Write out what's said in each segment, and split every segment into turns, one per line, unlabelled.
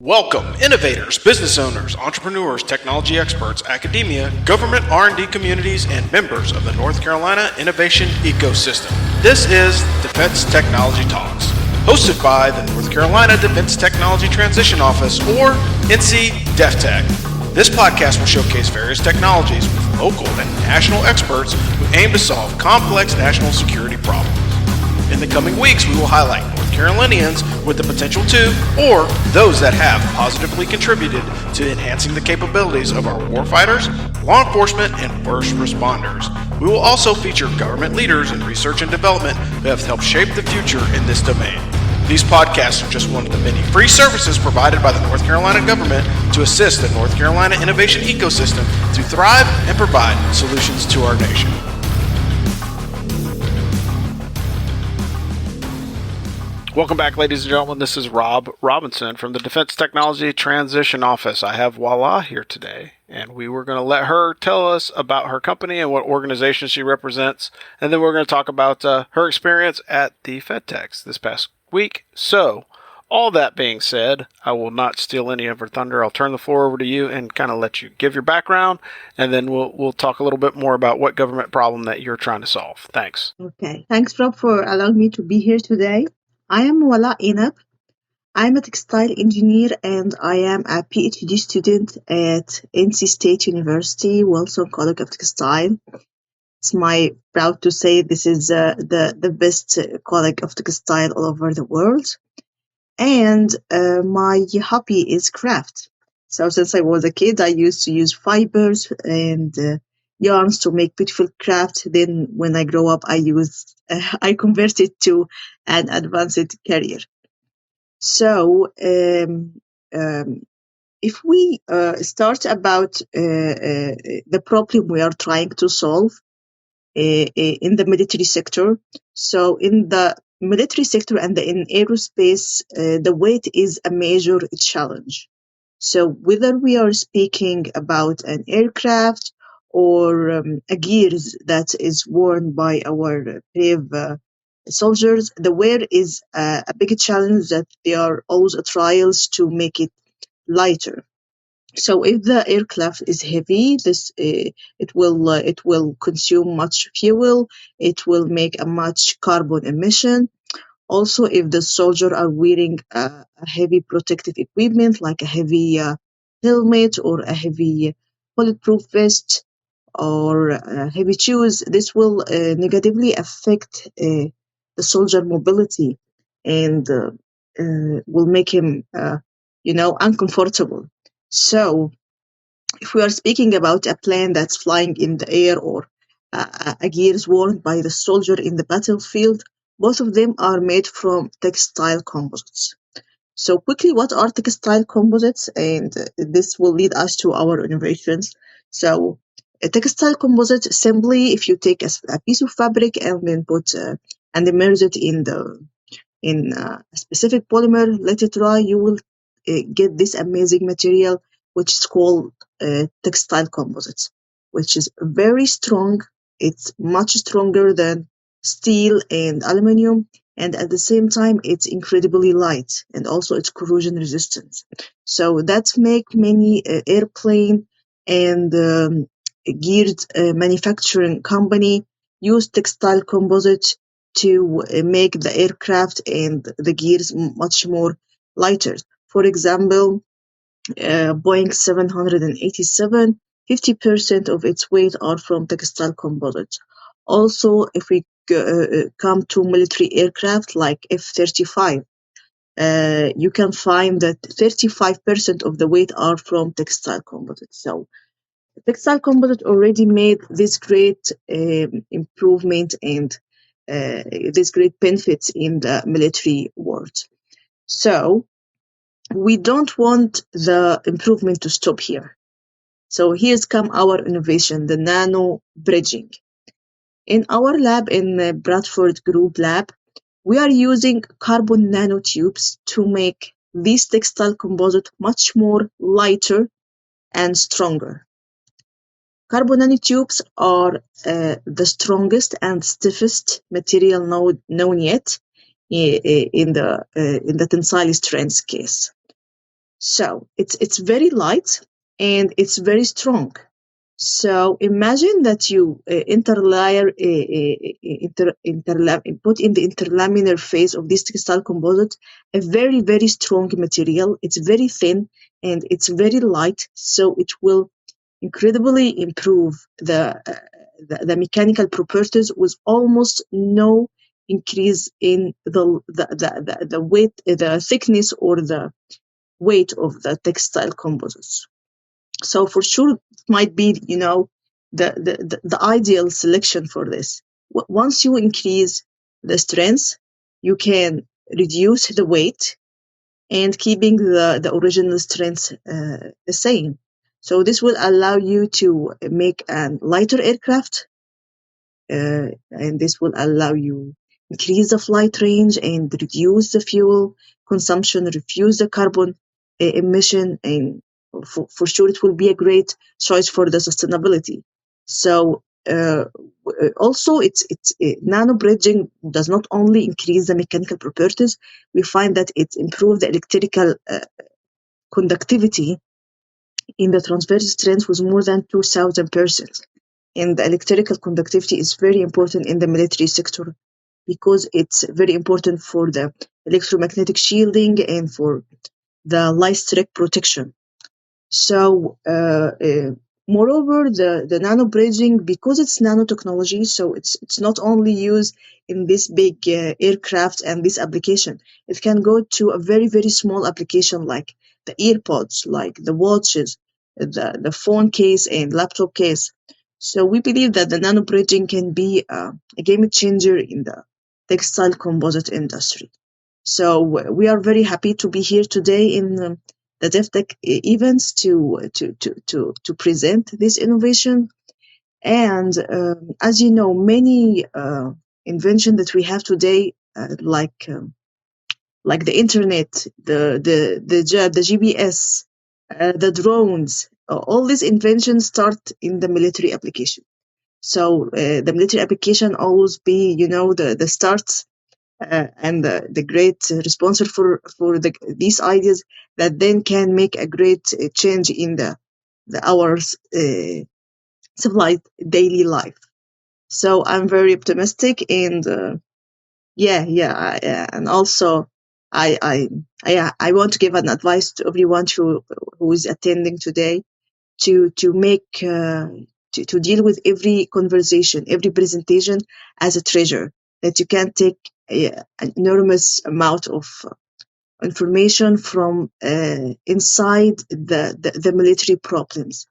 Welcome, innovators, business owners, entrepreneurs, technology experts, academia, government R&D communities, and members of the North Carolina innovation ecosystem. This is Defense Technology Talks, hosted by the North Carolina Defense Technology Transition Office, or NC DefTech. This podcast will showcase various technologies with local and national experts who aim to solve complex national security problems. In the coming weeks, we will highlight North Carolinians with the potential to, or those that have positively contributed to enhancing the capabilities of our warfighters, law enforcement, and first responders. We will also feature government leaders in research and development who have helped shape the future in this domain. These podcasts are just one of the many free services provided by the North Carolina government to assist the North Carolina innovation ecosystem to thrive and provide solutions to our nation. Welcome back, ladies and gentlemen. This is Rob Robinson from the Defense Technology Transition Office. I have Walaa here today, and we were going to let her tell us about her company and what organization she represents, and then we're going to talk about her experience at the FedTex this past week. So, all that being said, I will not steal any of her thunder. I'll turn the floor over to you and kind of let you give your background, and then we'll talk a little bit more about what government problem that you're trying to solve. Thanks.
Okay. Thanks, Rob, for allowing me to be here today. I am Walaa Enab. I'm a textile engineer and I am a PhD student at NC State University, Wilson College of Textile. It's my proud to say this is the best college of textile all over the world. And my hobby is craft. So since I was a kid, I used to use fibers and yarns to make beautiful craft. Then when I grow up, I converted to an advanced career. So if we start about the problem we are trying to solve in the military sector. So in the military sector and in aerospace, the weight is a major challenge. So whether we are speaking about an aircraft or a gears that is worn by our brave soldiers, the wear is a big challenge that there are always trials to make it lighter. So if the aircraft is heavy, it will consume much fuel. It will make a much carbon emission. Also, if the soldier are wearing a heavy protective equipment like a heavy helmet or a heavy bulletproof vest or heavy shoes, this will negatively affect the soldier mobility and will make him, uncomfortable. So, if we are speaking about a plane that's flying in the air or a gears worn by the soldier in the battlefield, both of them are made from textile composites. So quickly, what are textile composites? And this will lead us to our innovations. So a textile composite, simply, if you take a piece of fabric and then and immerse it in a specific polymer, let it dry, you will get this amazing material, which is called textile composites, which is very strong. It's much stronger than steel and aluminum, and at the same time, it's incredibly light, and also it's corrosion resistant. So that make many airplane and geared manufacturing company use textile composites to make the aircraft and the gears much more lighter. For example, Boeing 787, 50% of its weight are from textile composites. Also, if we come to military aircraft like F-35, you can find that 35% of the weight are from textile composites. So textile composite already made this great improvement and this great benefits in the military world. So we don't want the improvement to stop here. So here's come our innovation, the nano bridging. In our lab, in the Bradford Group lab, we are using carbon nanotubes to make this textile composite much more lighter and stronger. Carbon nanotubes are the strongest and stiffest material known yet in the tensile strength case. So it's very light and it's very strong. So imagine that you put in the interlaminar phase of this textile composite a very, very strong material. It's very thin and it's very light, so it will incredibly improve the mechanical properties with almost no increase in the weight, the thickness, or the weight of the textile composites. So for sure, it might be, the ideal selection for this. Once you increase the strength, you can reduce the weight and keeping the original strength the same. So this will allow you to make a lighter aircraft, and this will allow you increase the flight range and reduce the fuel consumption, reduce the carbon emission, and for sure it will be a great choice for the sustainability. So also it's nano bridging does not only increase the mechanical properties, we find that it improves the electrical conductivity in the transverse strength with more than 2,000%. And the electrical conductivity is very important in the military sector because it's very important for the electromagnetic shielding and for the light strike protection. So, moreover, the nano bridging, because it's nanotechnology, so it's not only used in this big aircraft and this application. It can go to a very, very small application like the earpods, like the watches, the phone case and laptop case. So we believe that the nano bridging can be a game changer in the textile composite industry. So we are very happy to be here today in the DevTech events to present this innovation. And as you know, many inventions that we have today, like the internet, the GPS, the drones, all these inventions start in the military application. So the military application always be, the start and the great responser for these ideas that then can make a great change in our civilized daily life. So I'm very optimistic, and and also I want to give an advice to everyone who is attending today to make to deal with every conversation, every presentation as a treasure, that you can take an enormous amount of information from inside the military problems.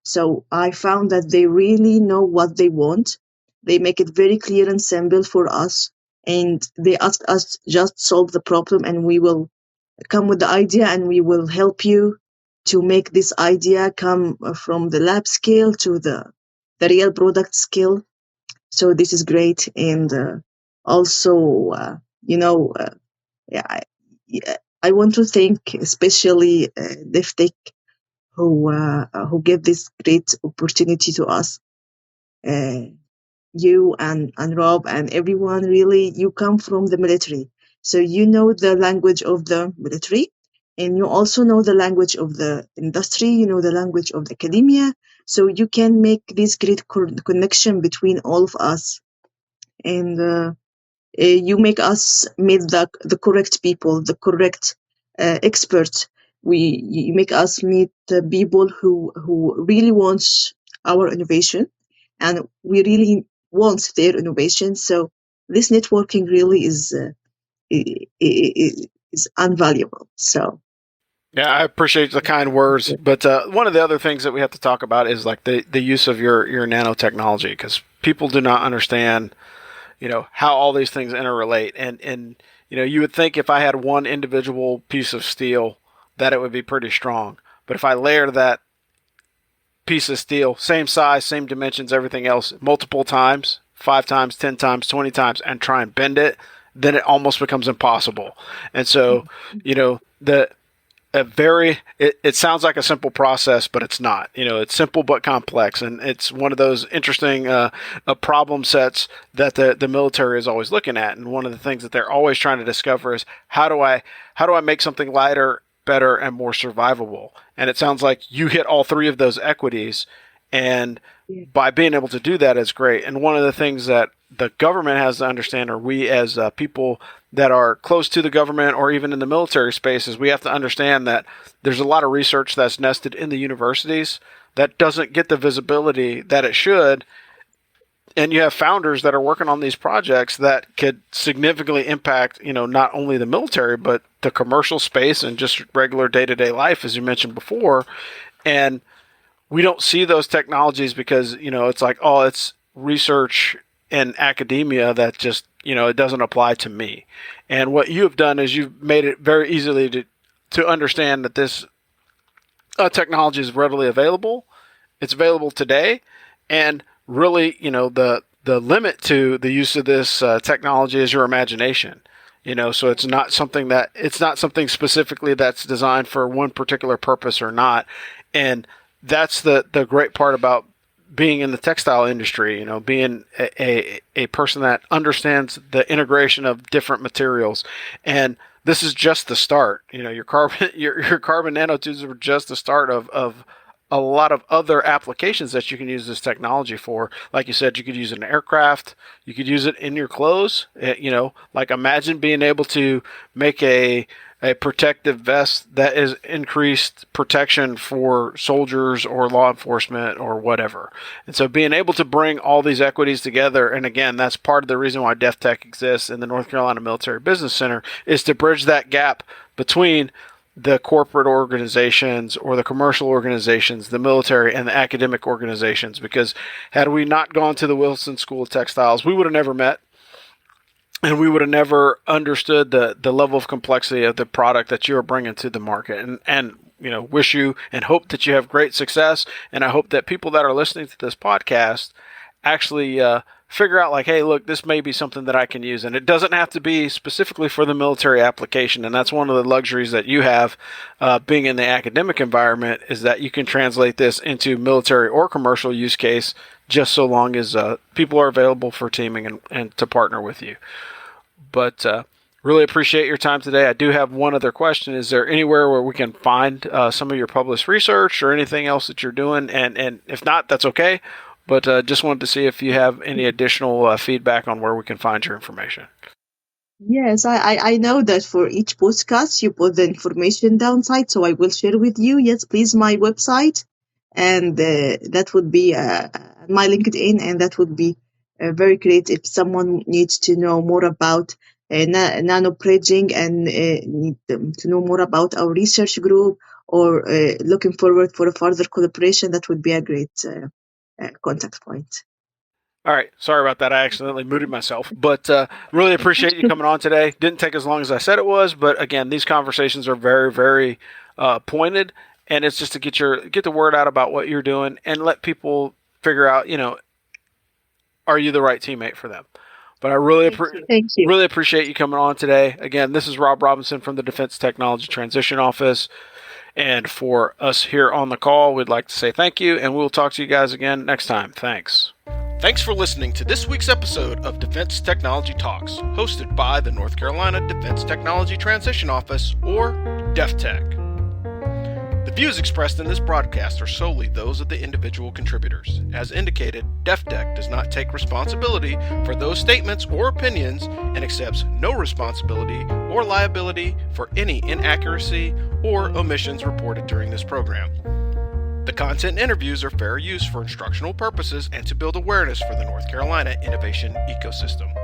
So I found that they really know what they want. They make it very clear and simple for us, and they ask us just solve the problem, and we will come with the idea, and we will help you to make this idea come from the lab scale to the real product scale. So this is great. And also, yeah, I want to thank especially DevTech who gave this great opportunity to us. You and Rob and everyone, really, you come from the military. So you know the language of the military, and you also know the language of the industry, you know the language of the academia. So you can make this great connection between all of us. And you make us meet the correct people, the correct experts. You make us meet the people who really wants our innovation, and we really want their innovation. So this networking really is invaluable. So
Yeah, I appreciate the kind words, but one of the other things that we have to talk about is like the use of your nanotechnology, because people do not understand, how all these things interrelate. And you would think if I had one individual piece of steel that it would be pretty strong, but if I layer that piece of steel, same size, same dimensions, everything else, multiple times, 5 times, 10 times, 20 times, and try and bend it, then it almost becomes impossible. And so, it sounds like a simple process, but it's not. It's simple but complex, and it's one of those interesting problem sets that the military is always looking at. And one of the things that they're always trying to discover is how do I make something lighter better and more survivable. And it sounds like you hit all three of those equities, and by being able to do that is great. And one of the things that the government has to understand, or we as people that are close to the government or even in the military space, is we have to understand that there's a lot of research that's nested in the universities that doesn't get the visibility that it should. And you have founders that are working on these projects that could significantly impact, not only the military, but the commercial space and just regular day-to-day life, as you mentioned before. And we don't see those technologies because, it's like, oh, it's research and academia that just, it doesn't apply to me. And what you have done is you've made it very easily to understand that this technology is readily available. It's available today. And really, the limit to the use of this technology is your imagination. So it's not something specifically that's designed for one particular purpose or not. And that's the great part about being in the textile industry, being a person that understands the integration of different materials. And this is just the start. Your carbon nanotubes are just the start of a lot of other applications that you can use this technology for. Like you said, you could use it in aircraft, you could use it in your clothes. Like imagine being able to make a protective vest that is increased protection for soldiers or law enforcement or whatever. And so being able to bring all these equities together, and again, that's part of the reason why DefTech exists in the North Carolina Military Business Center, is to bridge that gap between the corporate organizations or the commercial organizations, the military and the academic organizations. Because had we not gone to the Wilson School of Textiles, we would have never met. And we would have never understood the level of complexity of the product that you are bringing to the market. And wish you and hope that you have great success. And I hope that people that are listening to this podcast actually figure out like, hey, look, this may be something that I can use. And it doesn't have to be specifically for the military application. And that's one of the luxuries that you have being in the academic environment, is that you can translate this into military or commercial use case, just so long as people are available for teaming and to partner with you. But really appreciate your time today. I do have one other question. Is there anywhere where we can find some of your published research or anything else that you're doing? And if not, that's okay. But just wanted to see if you have any additional feedback on where we can find your information.
Yes, I know that for each podcast you put the information downside, so I will share with you. Yes, please, my website, and that would be my LinkedIn, and that would be very great if someone needs to know more about nano bridging and need to know more about our research group, or looking forward for a further collaboration. That would be a great contact point.
All right. Sorry about that. I accidentally muted myself, but really appreciate you coming on today. Didn't take as long as I said it was, but again, these conversations are very, very pointed, and it's just to get the word out about what you're doing and let people figure out, are you the right teammate for them? But I really really appreciate you coming on today. Again, this is Rob Robinson from the Defense Technology Transition Office. And for us here on the call, we'd like to say thank you, and we'll talk to you guys again next time. Thanks. Thanks for listening to this week's episode of Defense Technology Talks, hosted by the North Carolina Defense Technology Transition Office, or DefTech. The views expressed in this broadcast are solely those of the individual contributors. As indicated, DefTech does not take responsibility for those statements or opinions and accepts no responsibility or liability for any inaccuracy or omissions reported during this program. The content and interviews are fair use for instructional purposes and to build awareness for the North Carolina innovation ecosystem.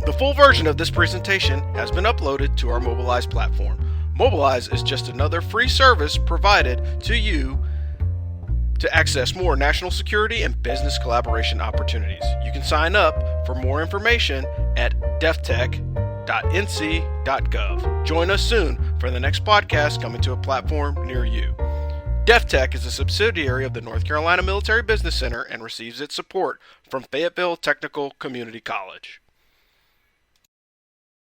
The full version of this presentation has been uploaded to our Mobilize platform. Mobilize is just another free service provided to you to access more national security and business collaboration opportunities. You can sign up for more information at deftech.nc.gov. Join us soon for the next podcast coming to a platform near you. DefTech is a subsidiary of the North Carolina Military Business Center and receives its support from Fayetteville Technical Community College.